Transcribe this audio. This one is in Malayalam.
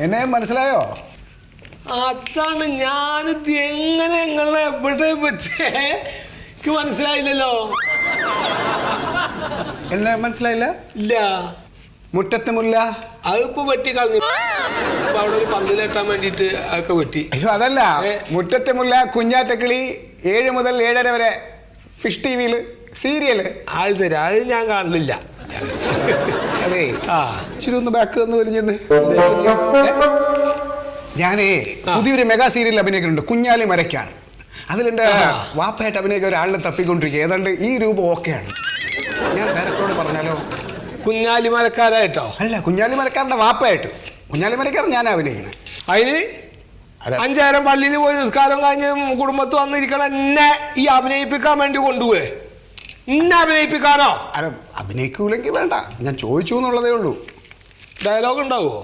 എന്നെ മനസ്സിലായോ? അതാണ് ഞാനിത് എങ്ങനെ നിങ്ങളെ എവിടെ പറ്റേ എനിക്ക് മനസ്സിലായില്ലല്ലോ. എന്നെ മനസ്സിലായില്ല? ഇല്ല. മുറ്റത്തെ മുല്ല അതിപ്പോ വെട്ടി കളഞ്ഞു. അവിടെ ഒരു പന്തലെട്ടാൻ വേണ്ടിട്ട് അതൊക്കെ വെട്ടി. അയ്യോ അതല്ല, മുറ്റത്തെ മുല്ല, കുഞ്ഞാറ്റക്കിളി, 7 മുതൽ 7:30 വരെ ഫിഷ് ടിവിയിൽ സീരിയല്. അത് ശരി, അത് ഞാൻ കാണലില്ല. അതെ, ശരി ഒന്ന് ബാക്ക് ഒന്ന് വലിഞ്ഞെന്ന്. ഞാനേ പുതിയൊരു മെഗാ സീരിയൽ അഭിനയിക്കുന്നുണ്ട്, കുഞ്ഞാലി മരക്കാർ. അതിലെന്റെ വാപ്പയായിട്ട് അഭിനയിക്കാൻ ഒരാളിനെ തപ്പിക്കൊണ്ടിരിക്കുക. ഏതാണ്ട് ഈ രൂപ ഓക്കെയാണ്. ഞാൻ ഡയറക്ടറോട് പറഞ്ഞാലോ? കുഞ്ഞാലി മരക്കാരായിട്ടോ? അല്ല, കുഞ്ഞാലി മരക്കാരന്റെ വാപ്പയായിട്ട്. കുഞ്ഞാലി മരക്കാർ ഞാൻ അഭിനയിക്കണേ. അതിന് 5 നേരം പള്ളിയിൽ പോയി നിസ്കാരം കഴിഞ്ഞ് കുടുംബത്ത് വന്നിരിക്കണം എന്നെ ഈ അഭിനയിപ്പിക്കാൻ വേണ്ടി കൊണ്ടുപോയേ. എന്നെ അഭിനയിപ്പിക്കാനോ? അല്ല, അഭിനയിക്കൂലെങ്കിൽ വേണ്ട, ഞാൻ ചോദിച്ചു എന്നുള്ളതേ ഉള്ളൂ. ഡയലോഗ് ഉണ്ടാവുമോ?